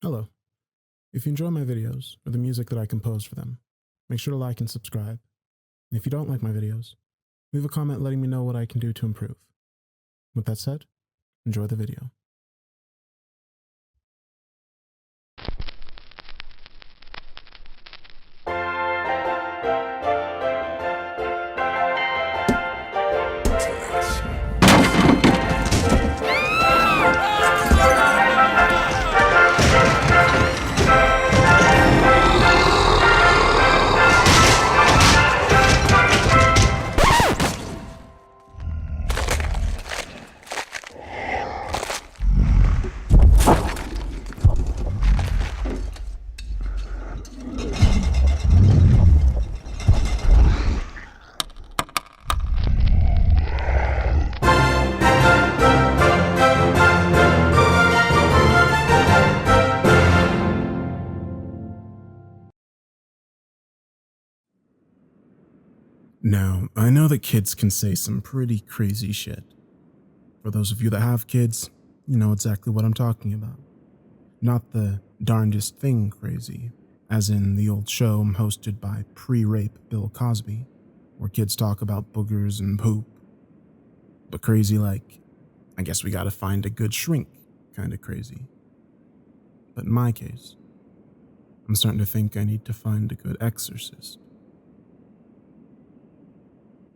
Hello. If you enjoy my videos or the music that I compose for them, make sure to like and subscribe. And if you don't like my videos, leave a comment letting me know what I can do to improve. With that said, enjoy the video. Now, I know that kids can say some pretty crazy shit. For those of you that have kids, you know exactly what I'm talking about. Not the darndest thing crazy, as in the old show hosted by pre-rape Bill Cosby, where kids talk about boogers and poop. But crazy like, I guess we gotta find a good shrink kinda crazy. But in my case, I'm starting to think I need to find a good exorcist.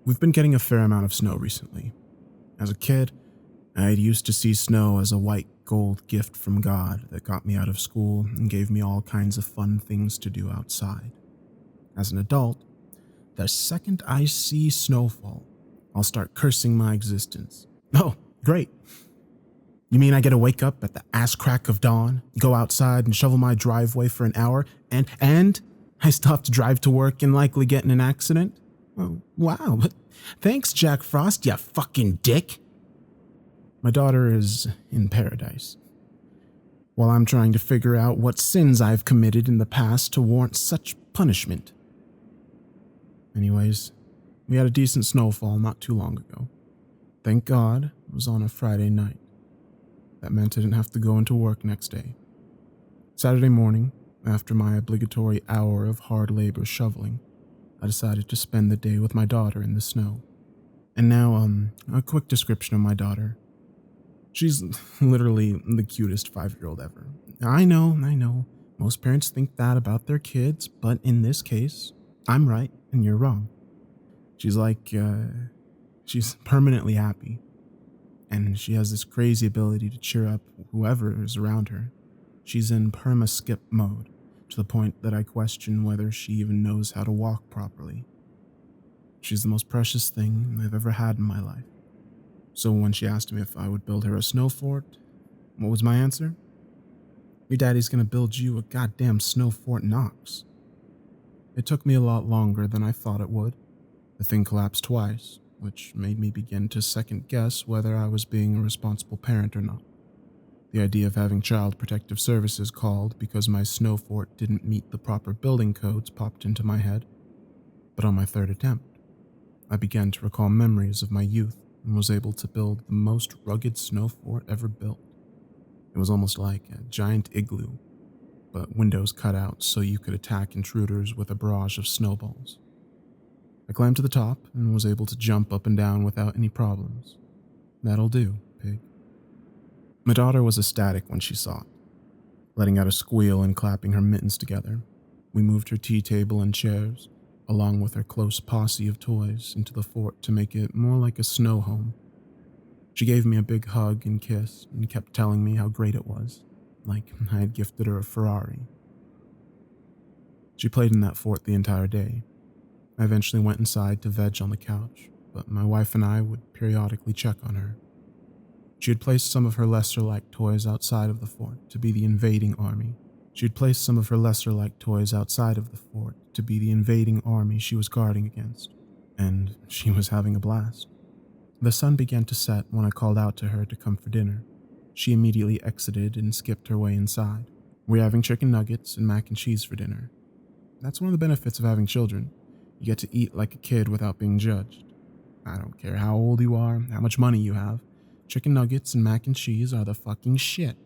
We've been getting a fair amount of snow recently. As a kid, I'd used to see snow as a white gold gift from God that got me out of school and gave me all kinds of fun things to do outside. As an adult, the second I see snowfall, I'll start cursing my existence. Oh, great. You mean I get to wake up at the ass crack of dawn, go outside and shovel my driveway for an hour, and I still have to drive to work and likely get in an accident? Oh, wow, but thanks, Jack Frost, you fucking dick. My daughter is in paradise, while I'm trying to figure out what sins I've committed in the past to warrant such punishment. Anyways, we had a decent snowfall not too long ago. Thank God it was on a Friday night. That meant I didn't have to go into work next day. Saturday morning, after my obligatory hour of hard labor shoveling, I decided to spend the day with my daughter in the snow. And now, a quick description of my daughter. She's literally the cutest 5-year-old ever. I know, most parents think that about their kids, but in this case, I'm right and you're wrong. She's she's permanently happy. And she has this crazy ability to cheer up whoever is around her. She's in perma-skip mode, to the point that I question whether she even knows how to walk properly. She's the most precious thing I've ever had in my life. So when she asked me if I would build her a snow fort, what was my answer? Your daddy's gonna build you a goddamn snow Fort Knox. It took me a lot longer than I thought it would. The thing collapsed twice, which made me begin to second guess whether I was being a responsible parent or not. The idea of having Child Protective Services called because my snow fort didn't meet the proper building codes popped into my head. But on my third attempt, I began to recall memories of my youth and was able to build the most rugged snow fort ever built. It was almost like a giant igloo, but windows cut out so you could attack intruders with a barrage of snowballs. I climbed to the top and was able to jump up and down without any problems. That'll do, pig. My daughter was ecstatic when she saw it, letting out a squeal and clapping her mittens together. We moved her tea table and chairs, along with her close posse of toys, into the fort to make it more like a snow home. She gave me a big hug and kiss and kept telling me how great it was, like I had gifted her a Ferrari. She played in that fort the entire day. I eventually went inside to veg on the couch, but my wife and I would periodically check on her. She had placed some of her lesser-liked toys outside of the fort to be the invading army. She was guarding against, and she was having a blast. The sun began to set when I called out to her to come for dinner. She immediately exited and skipped her way inside. We're having chicken nuggets and mac and cheese for dinner. That's one of the benefits of having children. You get to eat like a kid without being judged. I don't care how old you are, how much money you have. Chicken nuggets and mac and cheese are the fucking shit.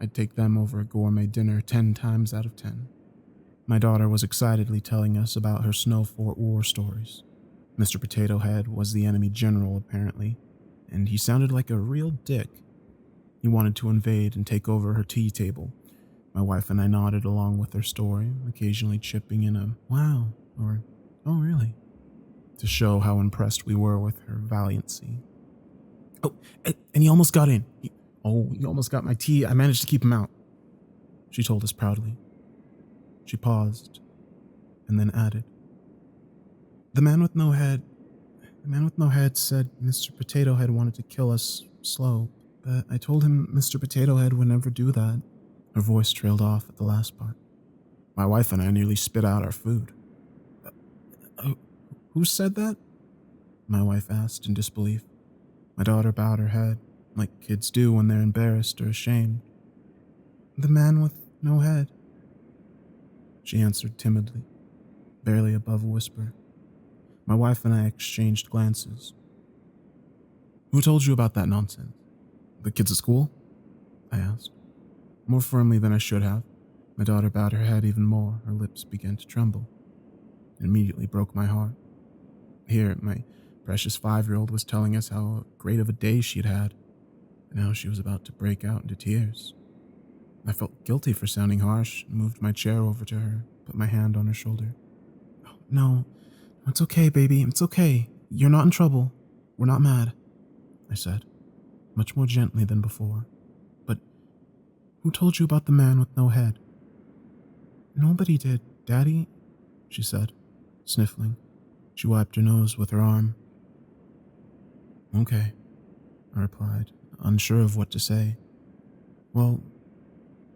I'd take them over a gourmet dinner 10 times out of 10. My daughter was excitedly telling us about her Snow Fort war stories. Mr. Potato Head was the enemy general, apparently, and he sounded like a real dick. He wanted to invade and take over her tea table. My wife and I nodded along with her story, occasionally chipping in a "wow" or "oh, really?" to show how impressed we were with her valiancy. "Oh, and he almost got in. He almost got my tea. I managed to keep him out," she told us proudly. She paused, and then added, The man with no head said Mr. Potato Head wanted to kill us slow, but I told him Mr. Potato Head would never do that." Her voice trailed off at the last part. My wife and I nearly spit out our food. Who said that?" my wife asked in disbelief. My daughter bowed her head, like kids do when they're embarrassed or ashamed. "The man with no head," she answered timidly, barely above a whisper. My wife and I exchanged glances. "Who told you about that nonsense? The kids at school?" I asked. More firmly than I should have. My daughter bowed her head even more. Her lips began to tremble. It immediately broke my heart. Here, my precious 5-year-old was telling us how great of a day she'd had, and now she was about to break out into tears. I felt guilty for sounding harsh and moved my chair over to her, put my hand on her shoulder. "Oh, no, it's okay, baby, it's okay. You're not in trouble. We're not mad," I said, much more gently than before. "But who told you about the man with no head?" "Nobody did, Daddy," she said, sniffling. She wiped her nose with her arm. "Okay," I replied, unsure of what to say. "Well,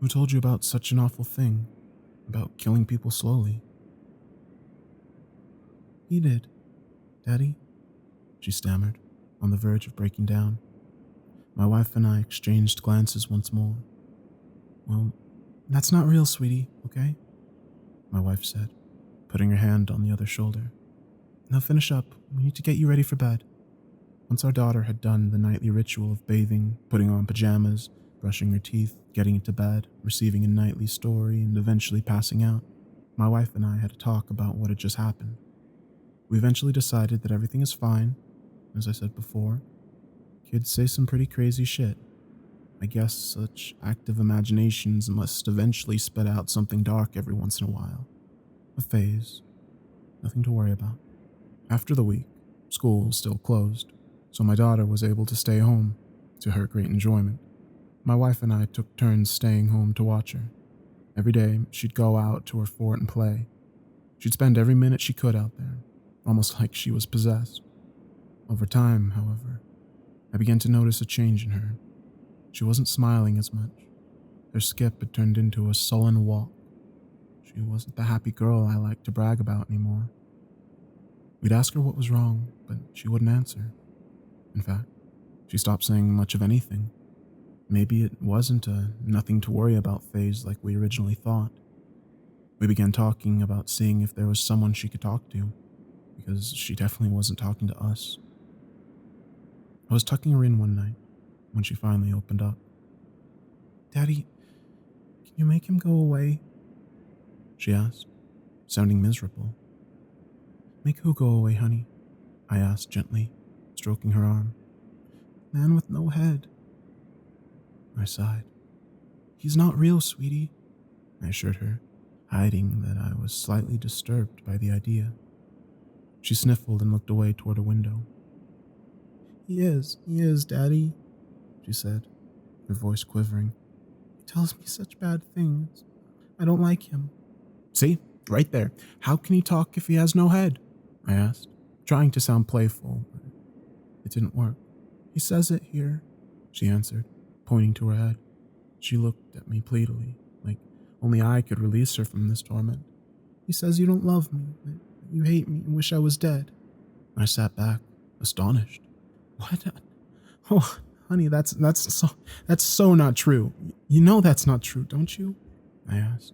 who told you about such an awful thing? About killing people slowly?" "He did, Daddy," she stammered, on the verge of breaking down. My wife and I exchanged glances once more. "Well, that's not real, sweetie, okay?" my wife said, putting her hand on the other shoulder. "Now finish up. We need to get you ready for bed." Once our daughter had done the nightly ritual of bathing, putting on pajamas, brushing her teeth, getting into bed, receiving a nightly story, and eventually passing out, my wife and I had a talk about what had just happened. We eventually decided that everything is fine. As I said before, kids say some pretty crazy shit. I guess such active imaginations must eventually spit out something dark every once in a while. A phase. Nothing to worry about. After the week, school was still closed, so my daughter was able to stay home, to her great enjoyment. My wife and I took turns staying home to watch her. Every day, she'd go out to her fort and play. She'd spend every minute she could out there, almost like she was possessed. Over time, however, I began to notice a change in her. She wasn't smiling as much. Her skip had turned into a sullen walk. She wasn't the happy girl I liked to brag about anymore. We'd ask her what was wrong, but she wouldn't answer. In fact, she stopped saying much of anything. Maybe it wasn't a nothing to worry about phase like we originally thought. We began talking about seeing if there was someone she could talk to, because she definitely wasn't talking to us. I was tucking her in one night when she finally opened up. "Daddy, can you make him go away?" she asked, sounding miserable. "Make who go away, honey?" I asked gently, stroking her arm. "Man with no head." I sighed. "He's not real, sweetie," I assured her, hiding that I was slightly disturbed by the idea. She sniffled and looked away toward a window. He is, Daddy," she said, her voice quivering. "He tells me such bad things. I don't like him." "See? Right there. How can he talk if he has no head?" I asked, trying to sound playful, but it didn't work. "He says it here," she answered, pointing to her head. She looked at me pleadily, like only I could release her from this torment. "He says you don't love me, that you hate me and wish I was dead." I sat back, astonished. "What? Oh, honey, that's so not true. You know that's not true, don't you?" I asked.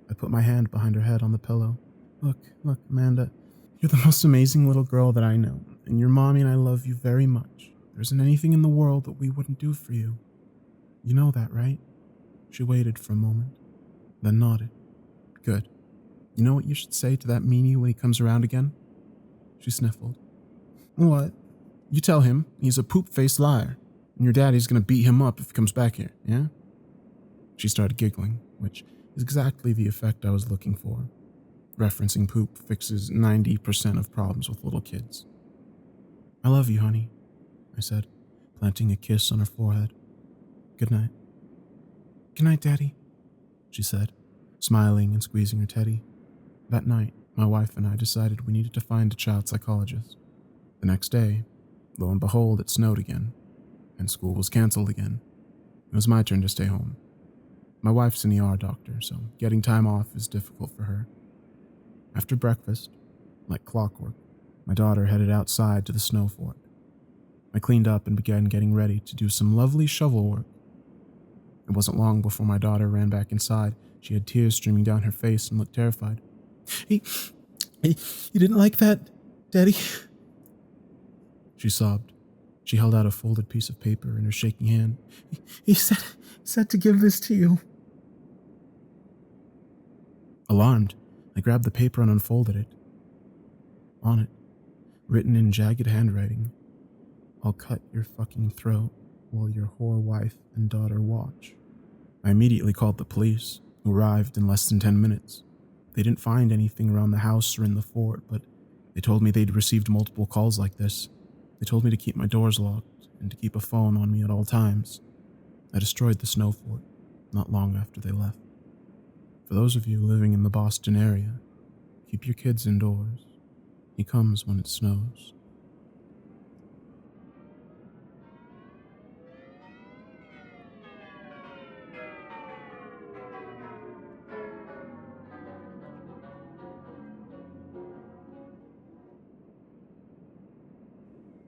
I put my hand behind her head on the pillow. Look, Amanda, you're the most amazing little girl that I know, and your mommy and I love you very much. There isn't anything in the world that we wouldn't do for you. You know that, right?" She waited for a moment, then nodded. Good. You know what you should say to that meanie when he comes around again? She sniffled. What? You tell him he's a poop-faced liar, and your daddy's gonna beat him up if he comes back here, yeah? She started giggling, which is exactly the effect I was looking for. Referencing poop fixes 90% of problems with little kids. I love you, honey, I said, planting a kiss on her forehead. Good night. Good night, Daddy, she said, smiling and squeezing her teddy. That night, my wife and I decided we needed to find a child psychologist. The next day, lo and behold, it snowed again, and school was canceled again. It was my turn to stay home. My wife's an ER doctor, so getting time off is difficult for her. After breakfast, like clockwork, my daughter headed outside to the snow fort. I cleaned up and began getting ready to do some lovely shovel work. It wasn't long before my daughter ran back inside. She had tears streaming down her face and looked terrified. Hey, you didn't like that, Daddy? She sobbed. She held out a folded piece of paper in her shaking hand. He said to give this to you. Alarmed, I grabbed the paper and unfolded it. On it, written in jagged handwriting, I'll cut your fucking throat while your whore wife and daughter watch. I immediately called the police, who arrived in less than 10 minutes. They didn't find anything around the house or in the fort, but they told me they'd received multiple calls like this. They told me to keep my doors locked and to keep a phone on me at all times. I destroyed the snow fort not long after they left. For those of you living in the Boston area, keep your kids indoors. He comes when it snows.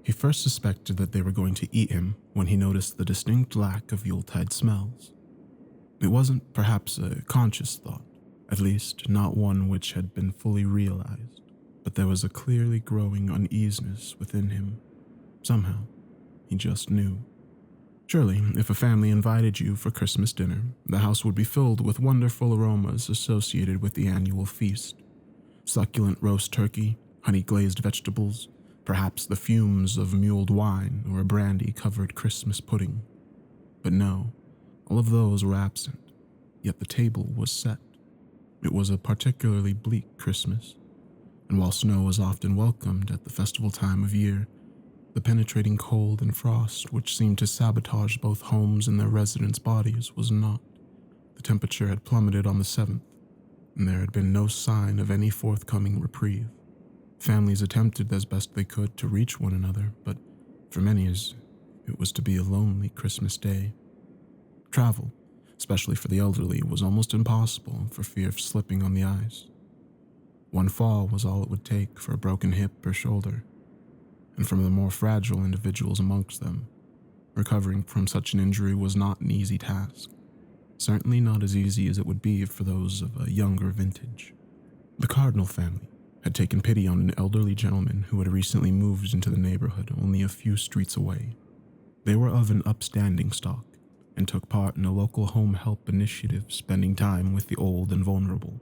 He first suspected that they were going to eat him when he noticed the distinct lack of Yuletide smells. It wasn't perhaps a conscious thought, at least not one which had been fully realized, but there was a clearly growing uneasiness within him. Somehow, he just knew. Surely, if a family invited you for Christmas dinner, the house would be filled with wonderful aromas associated with the annual feast. Succulent roast turkey, honey-glazed vegetables, perhaps the fumes of mulled wine or a brandy-covered Christmas pudding. But no, all of those were absent, yet the table was set. It was a particularly bleak Christmas, and while snow was often welcomed at the festival time of year, the penetrating cold and frost which seemed to sabotage both homes and their residents' bodies was not. The temperature had plummeted on the 7th, and there had been no sign of any forthcoming reprieve. Families attempted as best they could to reach one another, but for many it was to be a lonely Christmas day. Travel, especially for the elderly, was almost impossible for fear of slipping on the ice. One fall was all it would take for a broken hip or shoulder, and from the more fragile individuals amongst them, recovering from such an injury was not an easy task, certainly not as easy as it would be for those of a younger vintage. The Cardinal family had taken pity on an elderly gentleman who had recently moved into the neighborhood only a few streets away. They were of an upstanding stock and took part in a local home help initiative, spending time with the old and vulnerable.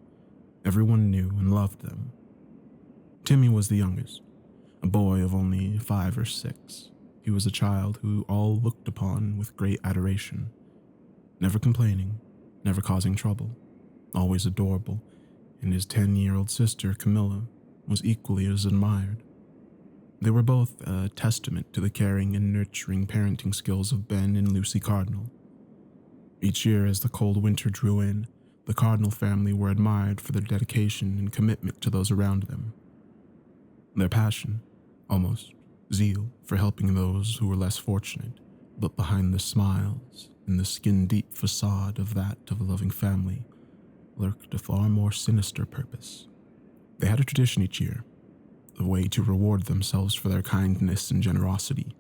Everyone knew and loved them. Timmy was the youngest, a boy of only 5 or 6. He was a child who all looked upon with great adoration, never complaining, never causing trouble, always adorable, and his 10-year-old sister, Camilla, was equally as admired. They were both a testament to the caring and nurturing parenting skills of Ben and Lucy Cardinal. Each year, as the cold winter drew in, the Cardinal family were admired for their dedication and commitment to those around them. Their passion, almost zeal, for helping those who were less fortunate, but behind the smiles and the skin-deep facade of that of a loving family, lurked a far more sinister purpose. They had a tradition each year, a way to reward themselves for their kindness and generosity,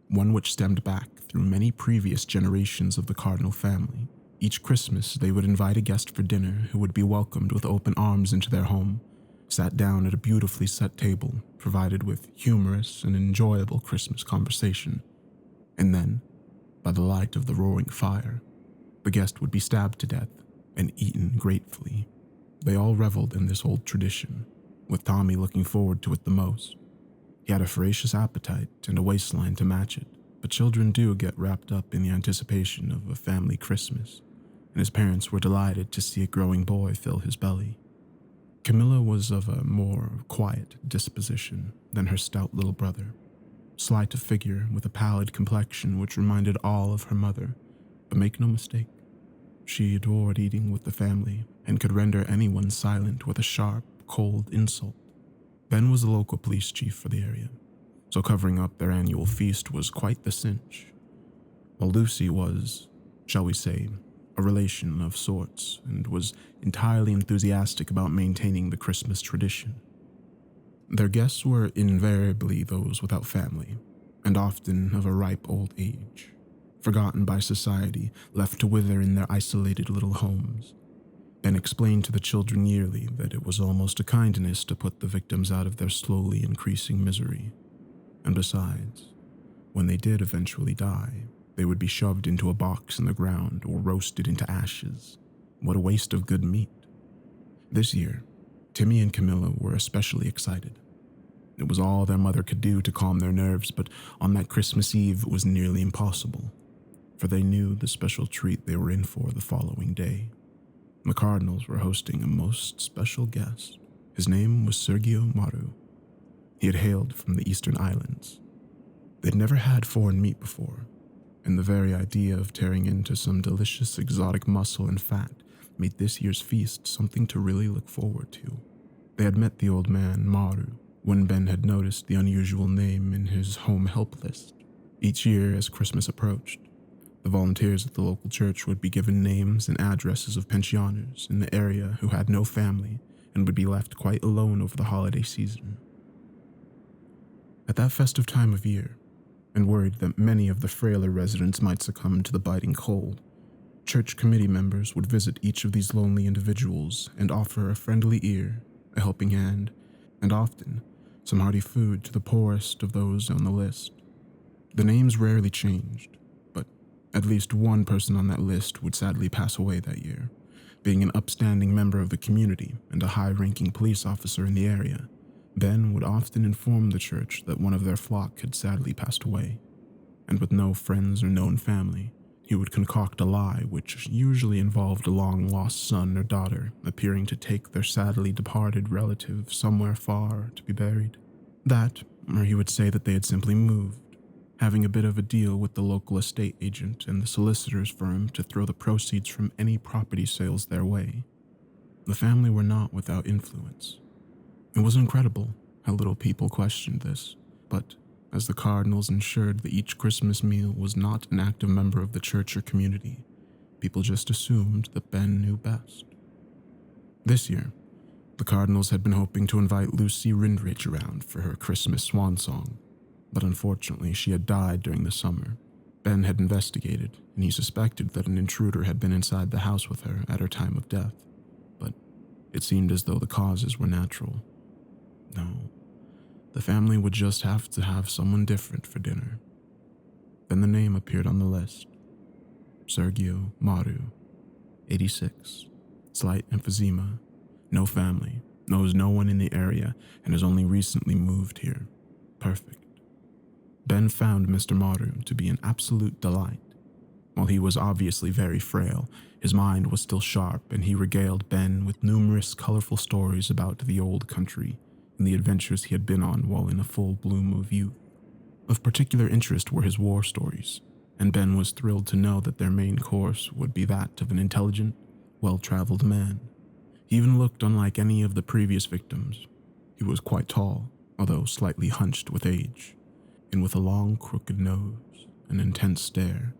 one which stemmed back through many previous generations of the Cardinal family. Each Christmas, they would invite a guest for dinner who would be welcomed with open arms into their home, sat down at a beautifully set table, provided with humorous and enjoyable Christmas conversation, and then, by the light of the roaring fire, the the guest would be stabbed to death and eaten gratefully. They all reveled in this old tradition, with Tommy looking forward to it the most. He had a voracious appetite and a waistline to match it, but children do get wrapped up in the anticipation of a family Christmas, and his parents were delighted to see a growing boy fill his belly. Camilla was of a more quiet disposition than her stout little brother, slight of figure with a pallid complexion which reminded all of her mother, but make no mistake, she adored eating with the family and could render anyone silent with a sharp, cold insult. Ben was the local police chief for the area, so covering up their annual feast was quite the cinch, while Lucy was, shall we say, a relation of sorts, and was entirely enthusiastic about maintaining the Christmas tradition. Their guests were invariably those without family, and often of a ripe old age, forgotten by society, left to wither in their isolated little homes. Ben explained to the children yearly that it was almost a kindness to put the victims out of their slowly increasing misery, and besides, when they did eventually die, they would be shoved into a box in the ground or roasted into ashes. What a waste of good meat. This year, Timmy and Camilla were especially excited. It was all their mother could do to calm their nerves, but on that Christmas Eve it was nearly impossible, for they knew the special treat they were in for the following day. The Cardinals were hosting a most special guest. His name was Sergio Maru. He had hailed from the Eastern Islands. They'd never had foreign meat before, and the very idea of tearing into some delicious exotic muscle and fat made this year's feast something to really look forward to. They had met the Old Man Maru when Ben had noticed the unusual name in his home help list. Each year as Christmas approached, the volunteers at the local church would be given names and addresses of pensioners in the area who had no family and would be left quite alone over the holiday season. At that festive time of year, and worried that many of the frailer residents might succumb to the biting cold, church committee members would visit each of these lonely individuals and offer a friendly ear, a helping hand, and often some hearty food to the poorest of those on the list. The names rarely changed, but at least one person on that list would sadly pass away that year, being an upstanding member of the community and a high-ranking police officer in the area. Ben would often inform the church that one of their flock had sadly passed away, and with no friends or known family, he would concoct a lie which usually involved a long-lost son or daughter appearing to take their sadly departed relative somewhere far to be buried. That, or he would say that they had simply moved, having a bit of a deal with the local estate agent and the solicitor's firm to throw the proceeds from any property sales their way. The family were not without influence. It was incredible how little people questioned this, but as the Cardinals ensured that each Christmas meal was not an active member of the church or community, people just assumed that Ben knew best. This year, the Cardinals had been hoping to invite Lucy Rindrich around for her Christmas swan song, but unfortunately she had died during the summer. Ben had investigated, and he suspected that an intruder had been inside the house with her at her time of death, but it seemed as though the causes were natural. No, the family would just have to have someone different for dinner. Then the name appeared on the list. Sergio Maru, 86, slight emphysema, no family, knows no one in the area, and has only recently moved here. Perfect. Ben found Mr. Maru to be an absolute delight. While he was obviously very frail, his mind was still sharp, and he regaled Ben with numerous colorful stories about the old country and the adventures he had been on while in the full bloom of youth. Of particular interest were his war stories, and Ben was thrilled to know that their main course would be that of an intelligent, well-traveled man. He even looked unlike any of the previous victims. He was quite tall, although slightly hunched with age, and with a long, crooked nose and intense stare.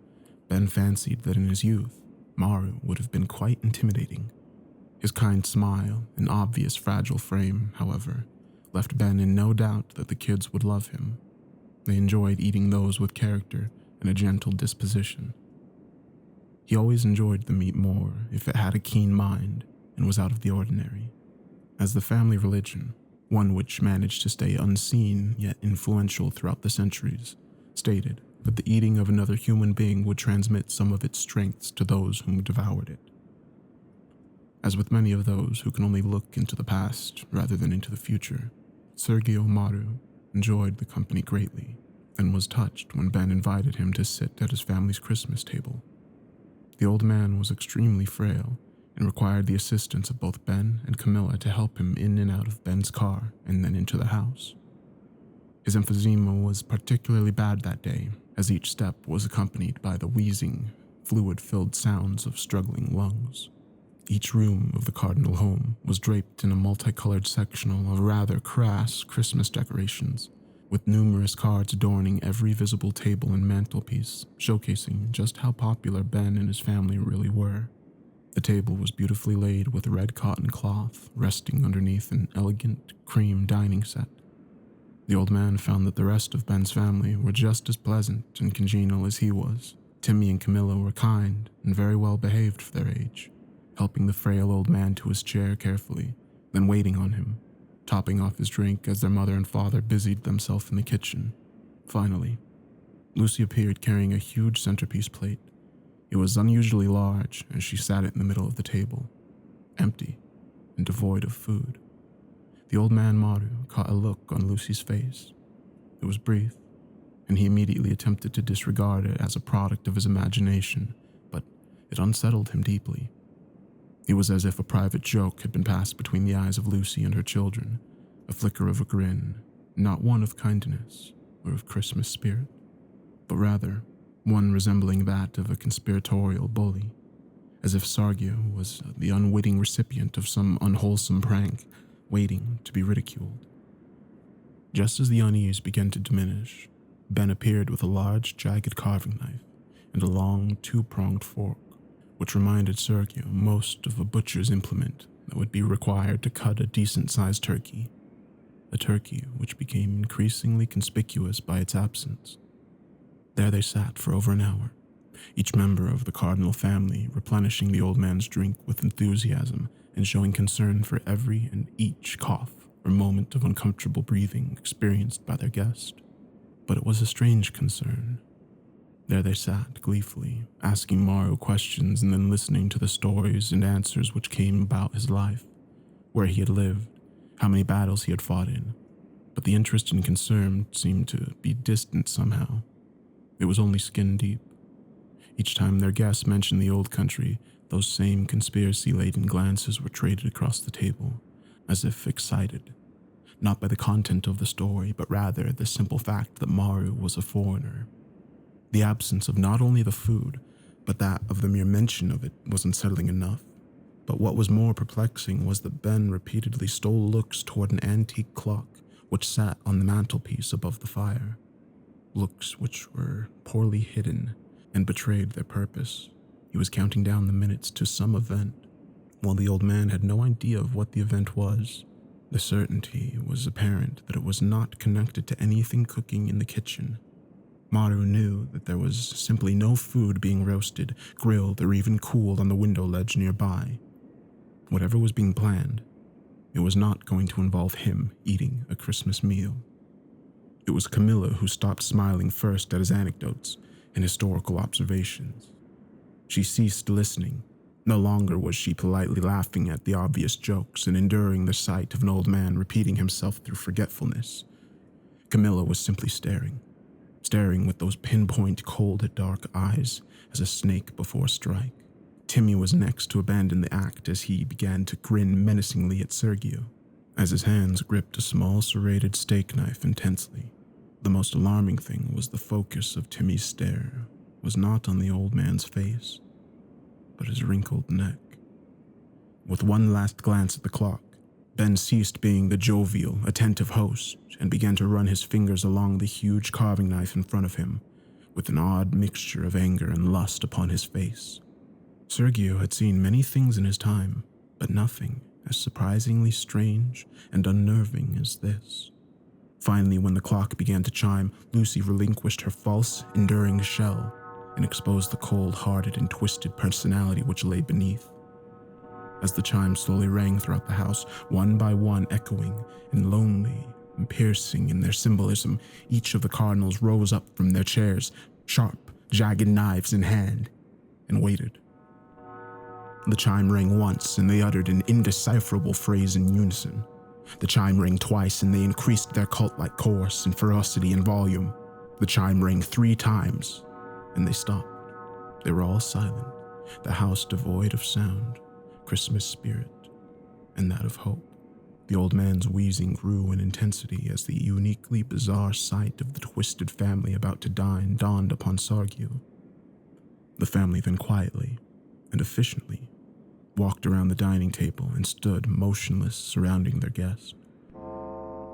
Ben fancied that in his youth, Maru would have been quite intimidating. His kind smile and obvious fragile frame, however, left Ben in no doubt that the kids would love him. They enjoyed eating those with character and a gentle disposition. He always enjoyed the meat more if it had a keen mind and was out of the ordinary. As the family religion, one which managed to stay unseen yet influential throughout the centuries, stated, but the eating of another human being would transmit some of its strengths to those whom devoured it. As with many of those who can only look into the past rather than into the future, Sergio Maru enjoyed the company greatly and was touched when Ben invited him to sit at his family's Christmas table. The old man was extremely frail and required the assistance of both Ben and Camilla to help him in and out of Ben's car and then into the house. His emphysema was particularly bad that day, as each step was accompanied by the wheezing, fluid-filled sounds of struggling lungs. Each room of the Cardinal home was draped in a multicolored sectional of rather crass Christmas decorations, with numerous cards adorning every visible table and mantelpiece, showcasing just how popular Ben and his family really were. The table was beautifully laid with red cotton cloth resting underneath an elegant cream dining set. The old man found that the rest of Ben's family were just as pleasant and congenial as he was. Timmy and Camilla were kind and very well behaved for their age, helping the frail old man to his chair carefully, then waiting on him, topping off his drink as their mother and father busied themselves in the kitchen. Finally, Lucy appeared carrying a huge centerpiece plate. It was unusually large as she sat it in the middle of the table, empty and devoid of food. The old man Maru caught a look on Lucy's face. It was brief, and he immediately attempted to disregard it as a product of his imagination, but it unsettled him deeply. It was as if a private joke had been passed between the eyes of Lucy and her children, a flicker of a grin, not one of kindness or of Christmas spirit, but rather one resembling that of a conspiratorial bully, as if Sergio was the unwitting recipient of some unwholesome prank, waiting to be ridiculed. Just as the unease began to diminish, Ben appeared with a large, jagged carving knife and a long, two-pronged fork, which reminded Sergio most of a butcher's implement that would be required to cut a decent-sized turkey, a turkey which became increasingly conspicuous by its absence. There they sat for over an hour, each member of the Cardinal family replenishing the old man's drink with enthusiasm and showing concern for every and each cough or moment of uncomfortable breathing experienced by their guest. But it was a strange concern. There they sat gleefully, asking Maru questions and then listening to the stories and answers which came about his life, where he had lived, how many battles he had fought in. But the interest and concern seemed to be distant somehow. It was only skin deep. Each time their guests mentioned the old country, those same conspiracy-laden glances were traded across the table, as if excited, not by the content of the story, but rather the simple fact that Maru was a foreigner. The absence of not only the food, but that of the mere mention of it was unsettling enough. But what was more perplexing was that Ben repeatedly stole looks toward an antique clock which sat on the mantelpiece above the fire, looks which were poorly hidden and betrayed their purpose. He was counting down the minutes to some event, while the old man had no idea of what the event was. The certainty was apparent that it was not connected to anything cooking in the kitchen. Maru knew that there was simply no food being roasted, grilled, or even cooled on the window ledge nearby. Whatever was being planned, it was not going to involve him eating a Christmas meal. It was Camilla who stopped smiling first at his anecdotes and historical observations. She ceased listening. No longer was she politely laughing at the obvious jokes and enduring the sight of an old man repeating himself through forgetfulness. Camilla was simply staring with those pinpoint cold dark eyes as a snake before a strike. Timmy was next to abandon the act as he began to grin menacingly at Sergio, as his hands gripped a small serrated steak knife intensely. The most alarming thing was the focus of Timmy's stare was not on the old man's face, but his wrinkled neck. With one last glance at the clock, Ben ceased being the jovial, attentive host and began to run his fingers along the huge carving knife in front of him, with an odd mixture of anger and lust upon his face. Sergio had seen many things in his time, but nothing as surprisingly strange and unnerving as this. Finally, when the clock began to chime, Lucy relinquished her false, enduring shell and exposed the cold-hearted and twisted personality which lay beneath. As the chimes slowly rang throughout the house, one by one echoing in lonely, and piercing in their symbolism, each of the cardinals rose up from their chairs, sharp, jagged knives in hand, and waited. The chime rang once, and they uttered an indecipherable phrase in unison. The chime rang twice, and they increased their cult-like course in ferocity and volume. The chime rang 3 times, and they stopped. They were all silent, the house devoid of sound, Christmas spirit, and that of hope. The old man's wheezing grew in intensity as the uniquely bizarre sight of the twisted family about to dine dawned upon Sargiu. The family then quietly and efficiently walked around the dining table and stood motionless surrounding their guest.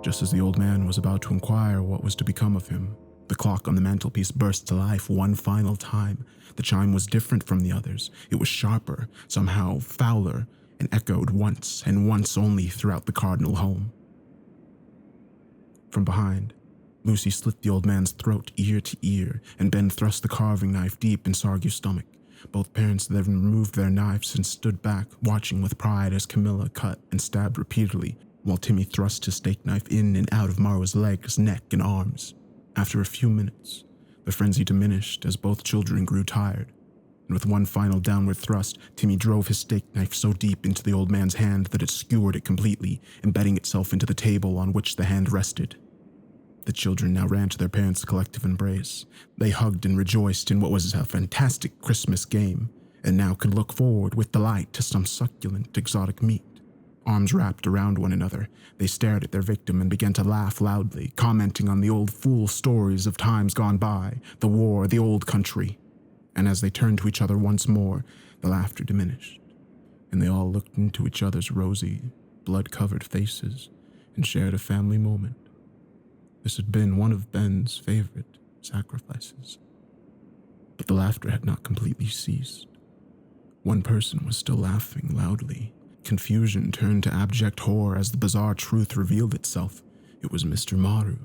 Just as the old man was about to inquire what was to become of him, the clock on the mantelpiece burst to life one final time. The chime was different from the others. It was sharper, somehow fouler, and echoed once and once only throughout the cardinal home. From behind, Lucy slit the old man's throat ear to ear, and Ben thrust the carving knife deep in Sargiu's stomach. Both parents then removed their knives and stood back, watching with pride as Camilla cut and stabbed repeatedly, while Timmy thrust his steak knife in and out of Maru's legs, neck, and arms. After a few minutes, the frenzy diminished as both children grew tired, and with one final downward thrust, Timmy drove his steak knife so deep into the old man's hand that it skewered it completely, embedding itself into the table on which the hand rested. The children now ran to their parents' collective embrace. They hugged and rejoiced in what was a fantastic Christmas game, and now could look forward with delight to some succulent, exotic meat. Arms wrapped around one another, they stared at their victim and began to laugh loudly, commenting on the old fool stories of times gone by, the war, the old country. And as they turned to each other once more, the laughter diminished, and they all looked into each other's rosy, blood-covered faces and shared a family moment. This had been one of Ben's favorite sacrifices. But the laughter had not completely ceased. One person was still laughing loudly. Confusion turned to abject horror as the bizarre truth revealed itself. It was Mr. Maru.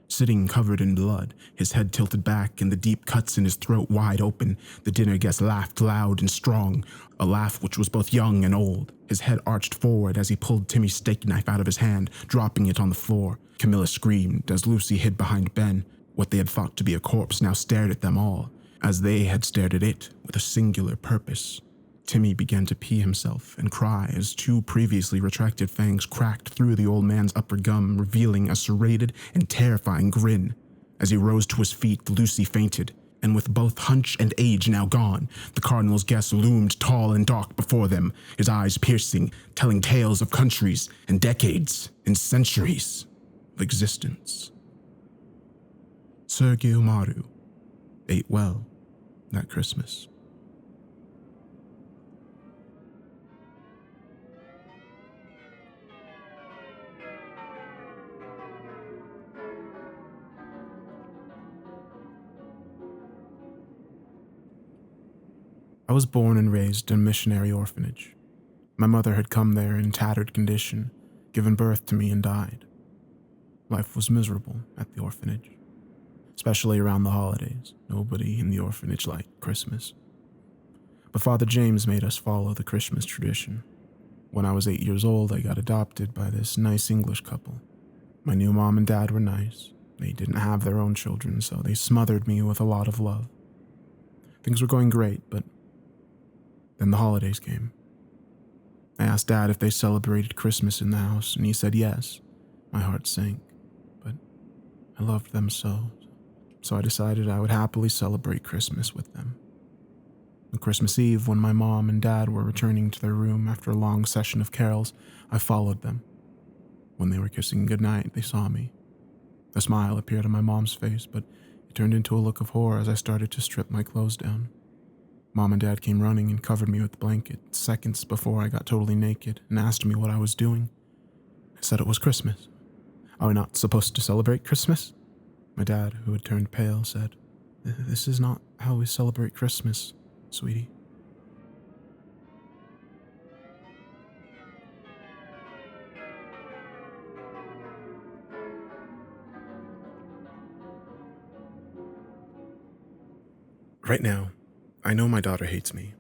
Sitting covered in blood, his head tilted back and the deep cuts in his throat wide open, the dinner guest laughed loud and strong, a laugh which was both young and old. His head arched forward as he pulled Timmy's steak knife out of his hand, dropping it on the floor. Camilla screamed as Lucy hid behind Ben. What they had thought to be a corpse now stared at them all, as they had stared at it with a singular purpose. Timmy began to pee himself and cry as 2 previously retracted fangs cracked through the old man's upper gum, revealing a serrated and terrifying grin. As he rose to his feet, Lucy fainted, and with both hunch and age now gone, the cardinal's guest loomed tall and dark before them, his eyes piercing, telling tales of countries and decades and centuries of existence. Sergio Maru ate well that Christmas. I was born and raised in a missionary orphanage. My mother had come there in tattered condition, given birth to me, and died. Life was miserable at the orphanage, especially around the holidays. Nobody in the orphanage liked Christmas. But Father James made us follow the Christmas tradition. When I was 8 years old, I got adopted by this nice English couple. My new mom and dad were nice. They didn't have their own children, so they smothered me with a lot of love. Things were going great, but then the holidays came. I asked Dad if they celebrated Christmas in the house, and he said yes. My heart sank, but I loved them so I decided I would happily celebrate Christmas with them. On Christmas Eve, when my mom and Dad were returning to their room after a long session of carols, I followed them. When they were kissing goodnight, they saw me. A smile appeared on my mom's face, but it turned into a look of horror as I started to strip my clothes down. Mom and Dad came running and covered me with blankets seconds before I got totally naked and asked me what I was doing. I said it was Christmas. Are we not supposed to celebrate Christmas? My dad, who had turned pale, said, "This is not how we celebrate Christmas, sweetie." Right now, I know my daughter hates me.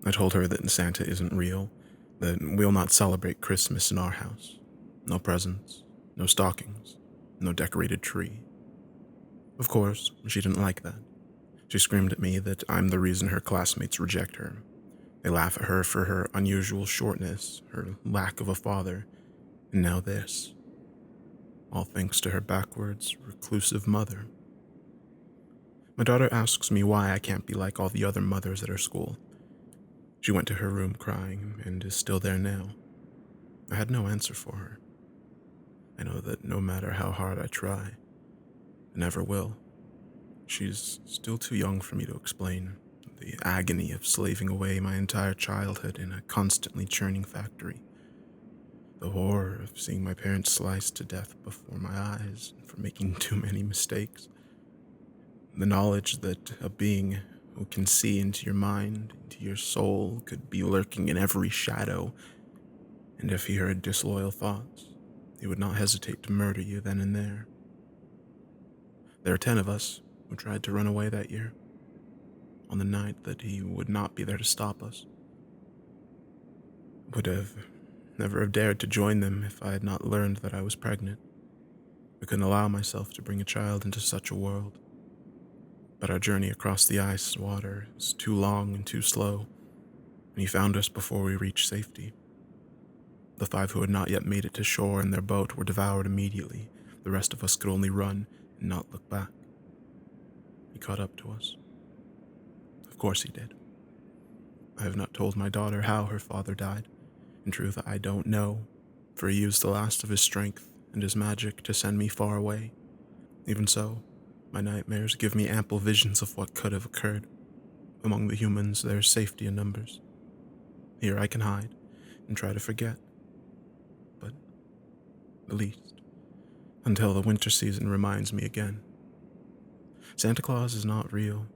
I told her that Santa isn't real, that we'll not celebrate Christmas in our house. No presents, No stockings, no decorated tree. Of course, she didn't like that. She screamed at me that I'm the reason her classmates reject her. They laugh at her for her unusual shortness, her lack of a father, and now this. All thanks to her backwards, reclusive mother. My daughter asks me why I can't be like all the other mothers at her school. She went to her room crying and is still there now. I had no answer for her. I know that no matter how hard I try, I never will. She's still too young for me to explain the agony of slaving away my entire childhood in a constantly churning factory. The horror of seeing my parents sliced to death before my eyes for making too many mistakes. The knowledge that a being who can see into your mind, into your soul, could be lurking in every shadow, and if he heard disloyal thoughts, he would not hesitate to murder you then and there. There are 10 of us who tried to run away that year, on the night that he would not be there to stop us. Would have never have dared to join them if I had not learned that I was pregnant. I couldn't allow myself to bring a child into such a world. But our journey across the ice and water was too long and too slow, and he found us before we reached safety. The 5 who had not yet made it to shore in their boat were devoured immediately. The rest of us could only run and not look back. He caught up to us. Of course he did. I have not told my daughter how her father died. In truth, I don't know, for he used the last of his strength and his magic to send me far away. Even so, my nightmares give me ample visions of what could have occurred. Among the humans, there is safety in numbers. Here I can hide and try to forget. But at least, until the winter season reminds me again. Santa Claus is not real.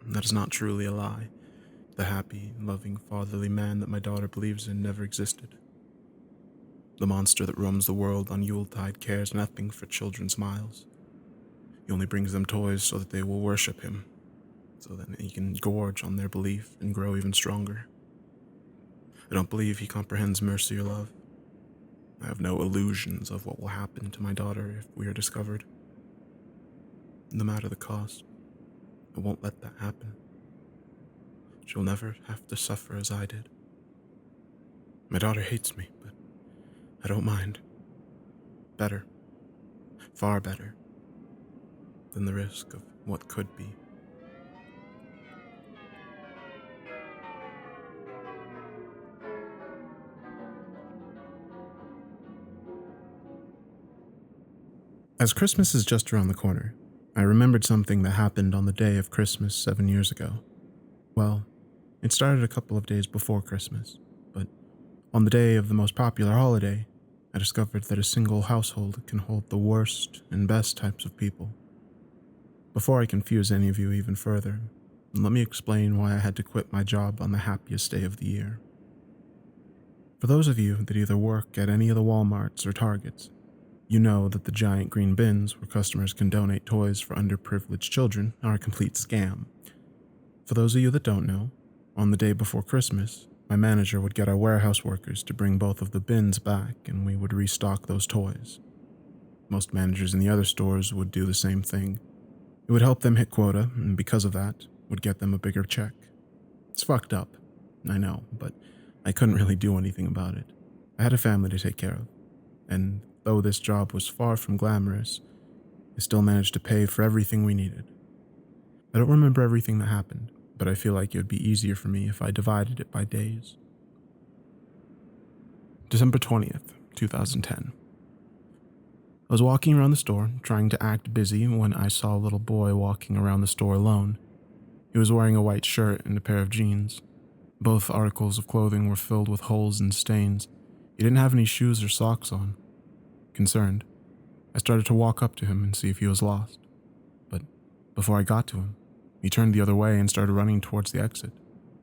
That is not truly a lie. The happy, loving, fatherly man that my daughter believes in never existed. The monster that roams the world on Yuletide cares nothing for children's smiles. He only brings them toys so that they will worship him, so that he can gorge on their belief and grow even stronger. I don't believe he comprehends mercy or love. I have no illusions of what will happen to my daughter if we are discovered. No matter the cost, I won't let that happen. She'll never have to suffer as I did. My daughter hates me, but I don't mind. Better, far better, than the risk of what could be. As Christmas is just around the corner, I remembered something that happened on the day of Christmas 7 years ago. Well, it started a couple of days before Christmas, but on the day of the most popular holiday, I discovered that a single household can hold the worst and best types of people. Before I confuse any of you even further, let me explain why I had to quit my job on the happiest day of the year. For those of you that either work at any of the Walmarts or Targets, you know that the giant green bins where customers can donate toys for underprivileged children are a complete scam. For those of you that don't know, on the day before Christmas, my manager would get our warehouse workers to bring both of the bins back and we would restock those toys. Most managers in the other stores would do the same thing. It would help them hit quota, and because of that, would get them a bigger check. It's fucked up, I know, but I couldn't really do anything about it. I had a family to take care of, and though this job was far from glamorous, I still managed to pay for everything we needed. I don't remember everything that happened, but I feel like it would be easier for me if I divided it by days. December 20th, 2010. I was walking around the store, trying to act busy, when I saw a little boy walking around the store alone. He was wearing a white shirt and a pair of jeans. Both articles of clothing were filled with holes and stains. He didn't have any shoes or socks on. Concerned, I started to walk up to him and see if he was lost. But before I got to him, he turned the other way and started running towards the exit.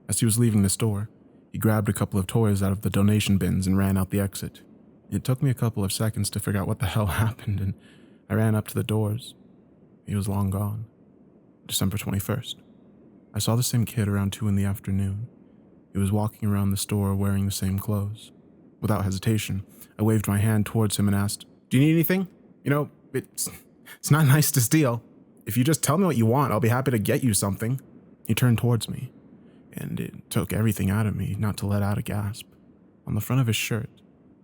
As he was leaving the store, he grabbed a couple of toys out of the donation bins and ran out the exit. It took me a couple of seconds to figure out what the hell happened, and I ran up to the doors. He was long gone. December 21st. I saw the same kid around 2 in the afternoon. He was walking around the store wearing the same clothes. Without hesitation, I waved my hand towards him and asked, Do you need anything? It's not nice to steal. If you just tell me what you want, I'll be happy to get you something. He turned towards me, and it took everything out of me not to let out a gasp. On the front of his shirt,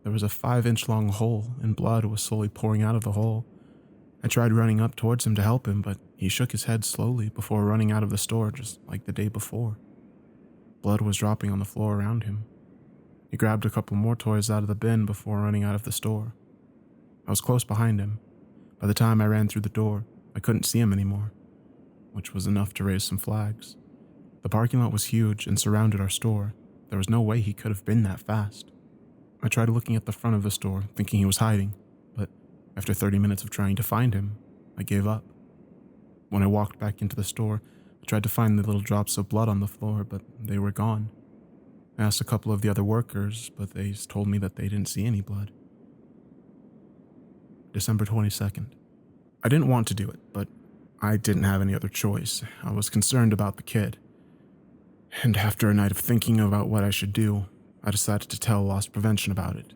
there was a 5-inch long hole, and blood was slowly pouring out of the hole. I tried running up towards him to help him, but he shook his head slowly before running out of the store just like the day before. Blood was dropping on the floor around him. He grabbed a couple more toys out of the bin before running out of the store. I was close behind him. By the time I ran through the door, I couldn't see him anymore, which was enough to raise some flags. The parking lot was huge and surrounded our store. There was no way he could have been that fast. I tried looking at the front of the store, thinking he was hiding, but after 30 minutes of trying to find him, I gave up. When I walked back into the store, I tried to find the little drops of blood on the floor, but they were gone. I asked a couple of the other workers, but they told me that they didn't see any blood. December 22nd. I didn't want to do it, but I didn't have any other choice. I was concerned about the kid. And after a night of thinking about what I should do, I decided to tell loss prevention about it.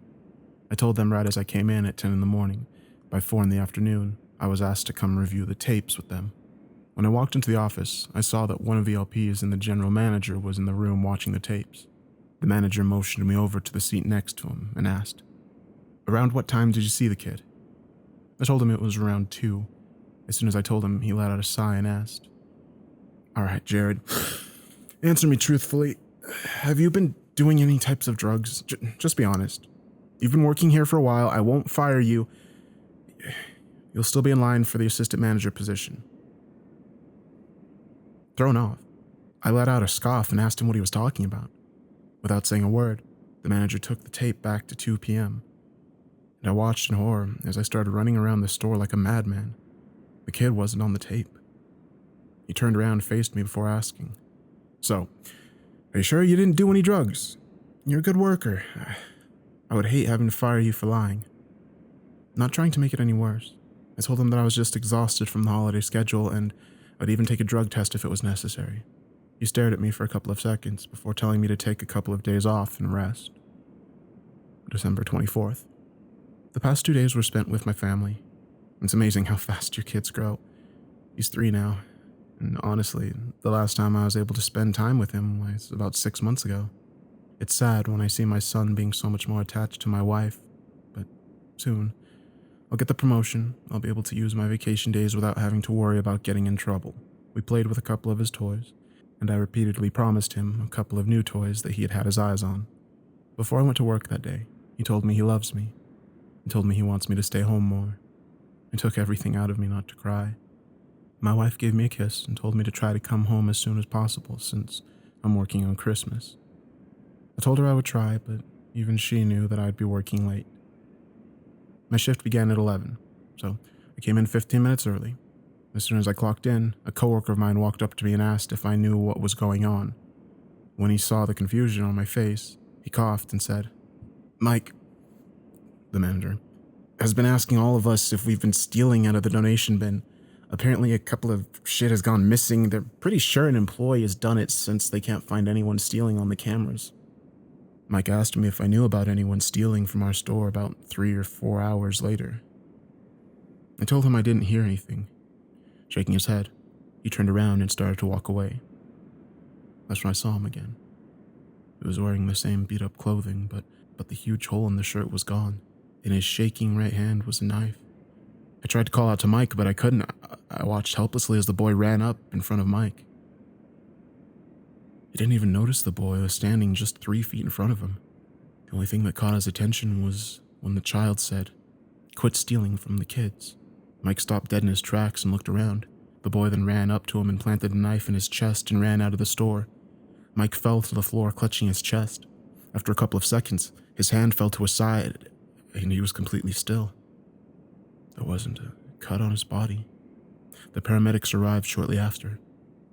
I told them right as I came in at 10 in the morning. By 4 in the afternoon, I was asked to come review the tapes with them. When I walked into the office, I saw that one of the LPs and the general manager was in the room watching the tapes. The manager motioned me over to the seat next to him and asked, "Around what time did you see the kid?" I told him it was around 2. As soon as I told him, he let out a sigh and asked, "All right, Jared, answer me truthfully. Have you been doing any types of drugs? Just be honest. You've been working here for a while. I won't fire you. You'll still be in line for the assistant manager position." Thrown off, I let out a scoff and asked him what he was talking about. Without saying a word, the manager took the tape back to 2 p.m., and I watched in horror as I started running around the store like a madman. The kid wasn't on the tape. He turned around and faced me before asking, "So, are you sure you didn't do any drugs? You're a good worker. I would hate having to fire you for lying." Not trying to make it any worse, I told him that I was just exhausted from the holiday schedule and I'd even take a drug test if it was necessary. He stared at me for a couple of seconds before telling me to take a couple of days off and rest. December 24th. The past 2 days were spent with my family. It's amazing how fast your kids grow. He's 3 now, and honestly, the last time I was able to spend time with him was about 6 months ago. It's sad when I see my son being so much more attached to my wife, but soon, I'll get the promotion. I'll be able to use my vacation days without having to worry about getting in trouble. We played with a couple of his toys, and I repeatedly promised him a couple of new toys that he had had his eyes on. Before I went to work that day, he told me he loves me. He told me he wants me to stay home more. It took everything out of me not to cry. My wife gave me a kiss and told me to try to come home as soon as possible since I'm working on Christmas. I told her I would try, but even she knew that I'd be working late. My shift began at 11, so I came in 15 minutes early. As soon as I clocked in, a coworker of mine walked up to me and asked if I knew what was going on. When he saw the confusion on my face, he coughed and said, "Mike," the manager, "has been asking all of us if we've been stealing out of the donation bin. Apparently a couple of shit has gone missing. They're pretty sure an employee has done it since they can't find anyone stealing on the cameras." Mike asked me if I knew about anyone stealing from our store about 3 or 4 hours later. I told him I didn't hear anything. Shaking his head, he turned around and started to walk away. That's when I saw him again. He was wearing the same beat-up clothing, but the huge hole in the shirt was gone. In his shaking right hand was a knife. I tried to call out to Mike, but I couldn't. I watched helplessly as the boy ran up in front of Mike. He didn't even notice the boy was standing just 3 feet in front of him. The only thing that caught his attention was when the child said, "Quit stealing from the kids." Mike stopped dead in his tracks and looked around. The boy then ran up to him and planted a knife in his chest and ran out of the store. Mike fell to the floor, clutching his chest. After a couple of seconds, his hand fell to his side, and he was completely still. There wasn't a cut on his body. The paramedics arrived shortly after.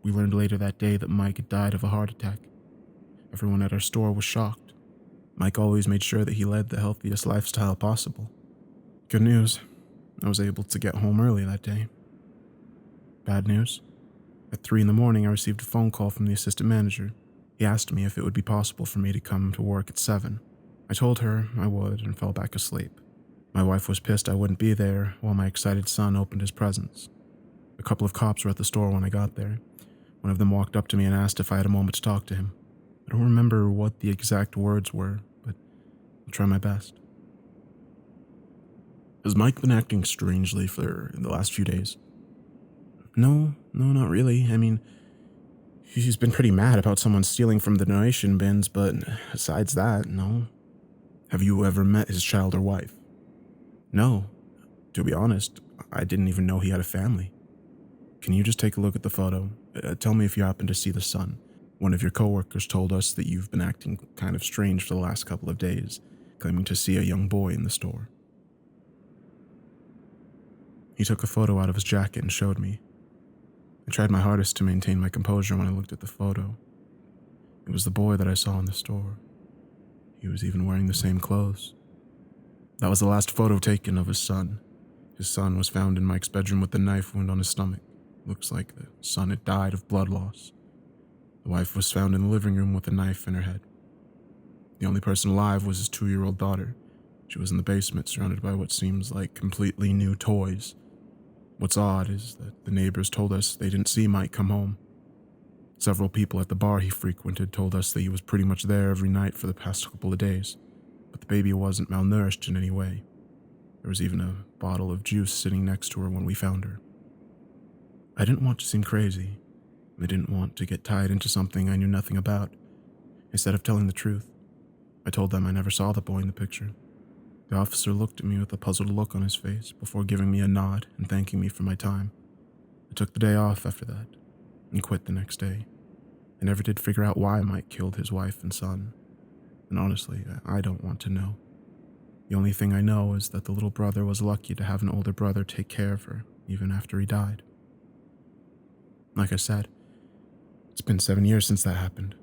We learned later that day that Mike had died of a heart attack. Everyone at our store was shocked. Mike always made sure that he led the healthiest lifestyle possible. Good news, I was able to get home early that day. Bad news, at 3 in the morning I received a phone call from the assistant manager. He asked me if it would be possible for me to come to work at 7. I told her I would and fell back asleep. My wife was pissed I wouldn't be there while my excited son opened his presents. A couple of cops were at the store when I got there. One of them walked up to me and asked if I had a moment to talk to him. I don't remember what the exact words were, but I'll try my best. Has Mike been acting strangely for the last few days? No, not really. I mean, he's been pretty mad about someone stealing from the donation bins, but besides that, no. Have you ever met his child or wife? No. To be honest, I didn't even know he had a family. Can you just take a look at the photo? Tell me if you happen to see the son. One of your coworkers told us that you've been acting kind of strange for the last couple of days, claiming to see a young boy in the store. He took a photo out of his jacket and showed me. I tried my hardest to maintain my composure when I looked at the photo. It was the boy that I saw in the store. He was even wearing the same clothes. That was the last photo taken of his son. His son was found in Mike's bedroom with a knife wound on his stomach. Looks like the son had died of blood loss. The wife was found in the living room with a knife in her head. The only person alive was his 2-year-old daughter. She was in the basement surrounded by what seems like completely new toys. What's odd is that the neighbors told us they didn't see Mike come home. Several people at the bar he frequented told us that he was pretty much there every night for the past couple of days, but the baby wasn't malnourished in any way. There was even a bottle of juice sitting next to her when we found her. I didn't want to seem crazy. I didn't want to get tied into something I knew nothing about. Instead of telling the truth, I told them I never saw the boy in the picture. The officer looked at me with a puzzled look on his face before giving me a nod and thanking me for my time. I took the day off after that and quit the next day. I never did figure out why Mike killed his wife and son. And honestly, I don't want to know. The only thing I know is that the little brother was lucky to have an older brother take care of her, even after he died. Like I said, it's been 7 years since that happened.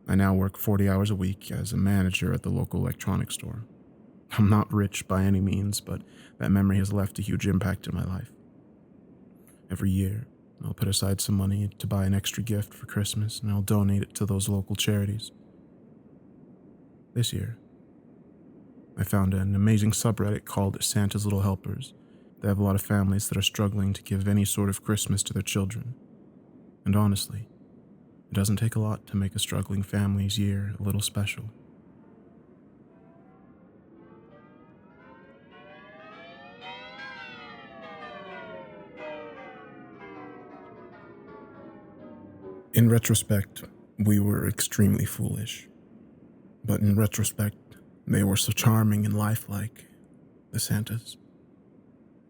I now work 40 hours a week as a manager at the local electronics store. I'm not rich by any means, but that memory has left a huge impact in my life. Every year, I'll put aside some money to buy an extra gift for Christmas, and I'll donate it to those local charities. This year, I found an amazing subreddit called Santa's Little Helpers. They have a lot of families that are struggling to give any sort of Christmas to their children. And honestly, it doesn't take a lot to make a struggling family's year a little special. In retrospect, we were extremely foolish. But in retrospect, they were so charming and lifelike, the Santas.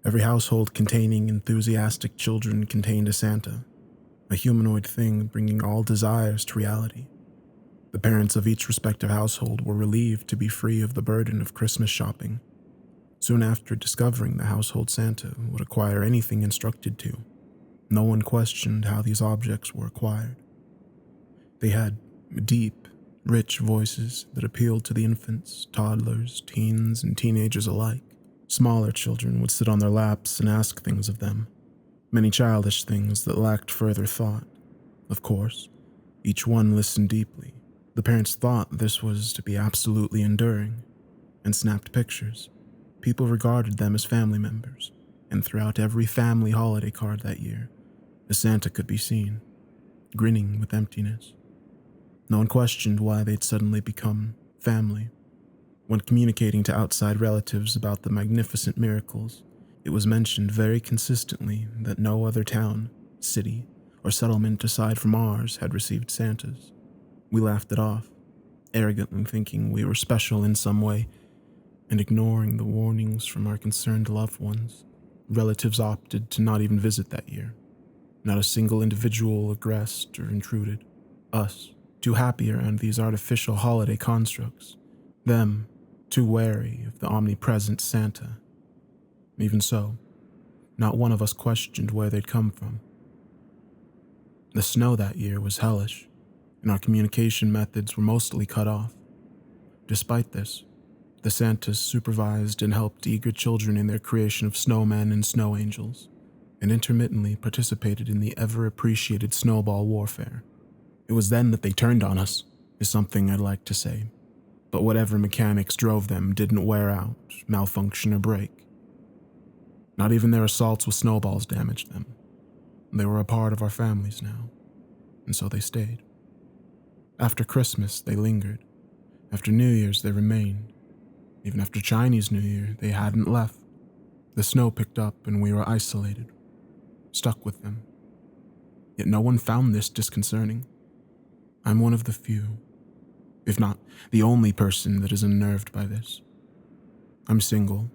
Every household containing enthusiastic children contained a Santa, a humanoid thing bringing all desires to reality. The parents of each respective household were relieved to be free of the burden of Christmas shopping. Soon after discovering the household Santa would acquire anything instructed to, no one questioned how these objects were acquired. They had deep, rich voices that appealed to the infants, toddlers, teens, and teenagers alike. Smaller children would sit on their laps and ask things of them, many childish things that lacked further thought. Of course, each one listened deeply. The parents thought this was to be absolutely enduring, and snapped pictures. People regarded them as family members, and throughout every family holiday card that year, the Santa could be seen, grinning with emptiness. No one questioned why they'd suddenly become family. When communicating to outside relatives about the magnificent miracles, it was mentioned very consistently that no other town, city, or settlement aside from ours had received Santas. We laughed it off, arrogantly thinking we were special in some way, and ignoring the warnings from our concerned loved ones. Relatives opted to not even visit that year. Not a single individual aggressed or intruded. Us, too happy around these artificial holiday constructs. Them, too wary of the omnipresent Santa. Even so, not one of us questioned where they'd come from. The snow that year was hellish, and our communication methods were mostly cut off. Despite this, the Santas supervised and helped eager children in their creation of snowmen and snow angels, and intermittently participated in the ever-appreciated snowball warfare. It was then that they turned on us, is something I'd like to say. But whatever mechanics drove them didn't wear out, malfunction, or break. Not even their assaults with snowballs damaged them. They were a part of our families now, and so they stayed. After Christmas, they lingered. After New Year's, they remained. Even after Chinese New Year, they hadn't left. The snow picked up and we were isolated, stuck with them. Yet no one found this disconcerting. I'm one of the few, if not the only person that is unnerved by this. I'm single,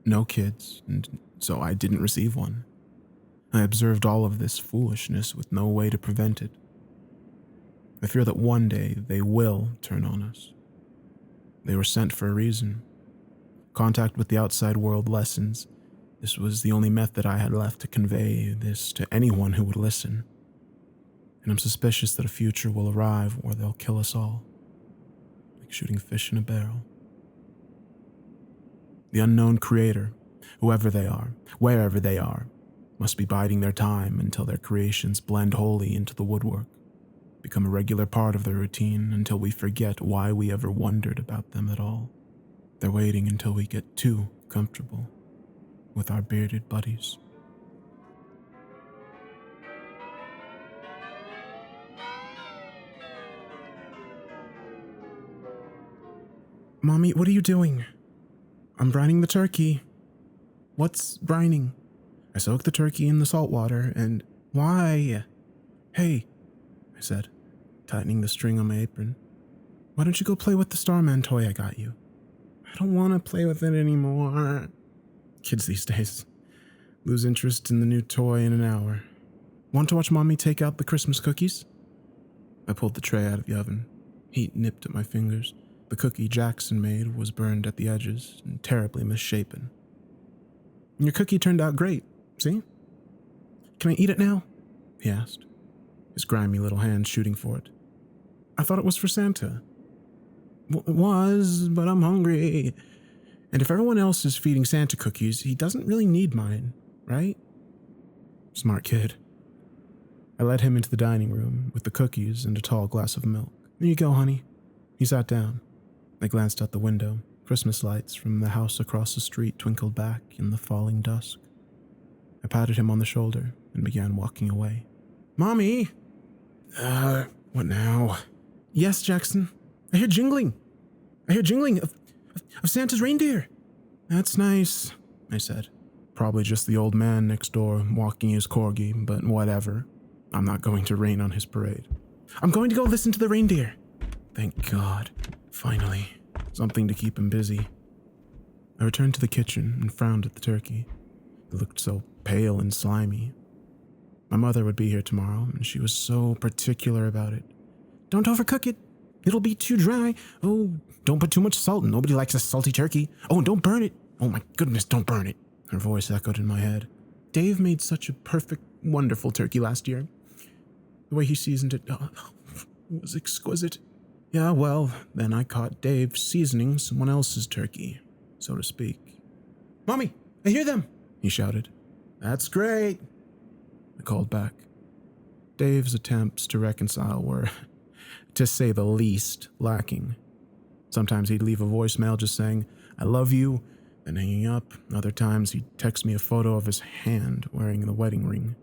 no kids, and so I didn't receive one. I observed all of this foolishness with no way to prevent it. I fear that one day they will turn on us. They were sent for a reason. Contact with the outside world lessens. This was the only method I had left to convey this to anyone who would listen. And I'm suspicious that a future will arrive where they'll kill us all, like shooting fish in a barrel. The unknown creator, whoever they are, wherever they are, must be biding their time until their creations blend wholly into the woodwork, become a regular part of their routine until we forget why we ever wondered about them at all. They're waiting until we get too comfortable with our bearded buddies. Mommy, what are you doing? I'm brining the turkey. What's brining? I soaked the turkey in the salt water and... Why? Hey, I said, tightening the string on my apron. Why don't you go play with the Starman toy I got you? I don't want to play with it anymore. Kids these days lose interest in the new toy in an hour. Want to watch Mommy take out the Christmas cookies? I pulled the tray out of the oven. Heat nipped at my fingers. The cookie Jackson made was burned at the edges and terribly misshapen. Your cookie turned out great, see? Can I eat it now? He asked, his grimy little hand shooting for it. I thought it was for Santa. It was, but I'm hungry. And if everyone else is feeding Santa cookies, he doesn't really need mine, right? Smart kid. I led him into the dining room with the cookies and a tall glass of milk. There you go, honey. He sat down. I glanced out the window. Christmas lights from the house across the street twinkled back in the falling dusk. I patted him on the shoulder and began walking away. Mommy! What now? Yes, Jackson. I hear jingling. I hear jingling of Santa's reindeer. That's nice, I said. Probably just the old man next door walking his corgi, but whatever. I'm not going to rain on his parade. I'm going to go listen to the reindeer. Thank God. Finally, something to keep him busy. I returned to the kitchen and frowned at the turkey. It looked so pale and slimy. My mother would be here tomorrow, and she was so particular about it. Don't overcook it. It'll be too dry. Oh, don't put too much salt. Nobody likes a salty turkey. Oh, and don't burn it. Oh my goodness, don't burn it. Her voice echoed in my head. Dave made such a perfect, wonderful turkey last year. The way he seasoned it was exquisite. Yeah, well, then I caught Dave seasoning someone else's turkey, so to speak. Mommy, I hear them, he shouted. That's great, I called back. Dave's attempts to reconcile were, to say the least, lacking. Sometimes he'd leave a voicemail just saying, I love you, then hanging up. Other times he'd text me a photo of his hand wearing the wedding ring.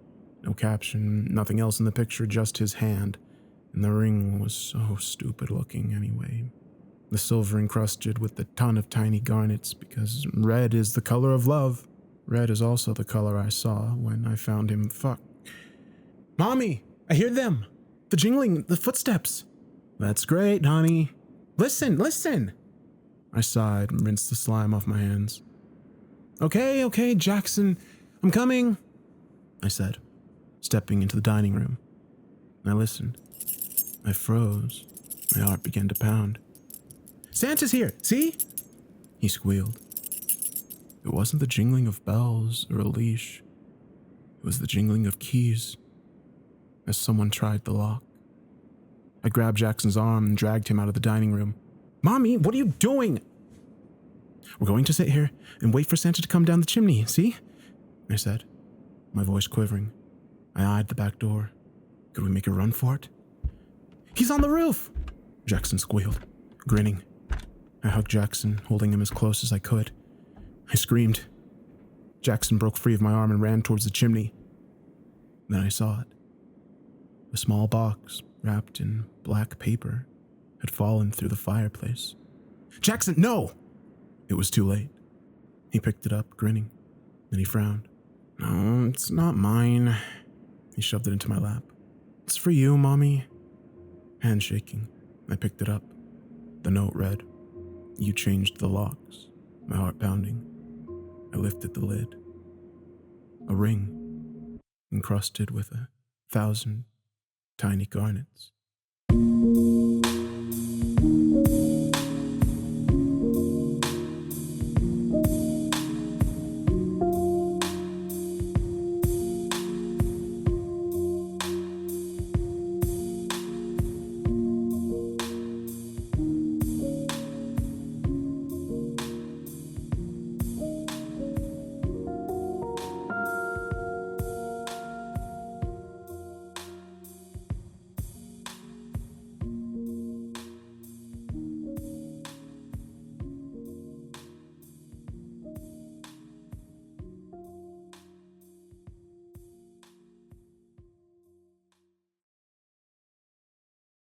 No caption, nothing else in the picture, just his hand. And the ring was so stupid looking anyway. The silver encrusted with a ton of tiny garnets because red is the color of love. Red is also the color I saw when I found him Mommy, I hear them. The jingling, the footsteps. That's great, honey. Listen. I sighed and rinsed the slime off my hands. Okay, Jackson, I'm coming, I said, stepping into the dining room. I listened. I froze. My heart began to pound. Santa's here, see? He squealed. It wasn't the jingling of bells or a leash. It was the jingling of keys as someone tried the lock. I grabbed Jackson's arm and dragged him out of the dining room. Mommy, what are you doing? We're going to sit here and wait for Santa to come down the chimney, see? I said, my voice quivering. I eyed the back door. Could we make a run for it? He's on the roof, Jackson squealed, grinning. I hugged Jackson, holding him as close as I could. I screamed. Jackson broke free of my arm and ran towards the chimney. Then I saw it. A small box, wrapped in black paper, had fallen through the fireplace. "Jackson, no!" It was too late. He picked it up, grinning. Then he frowned. "No, it's not mine." He shoved it into my lap. "It's for you, Mommy." Hand shaking, I picked it up. The note read, "You changed the locks." My heart pounding. I lifted the lid. A ring, encrusted with 1,000 tiny garnets.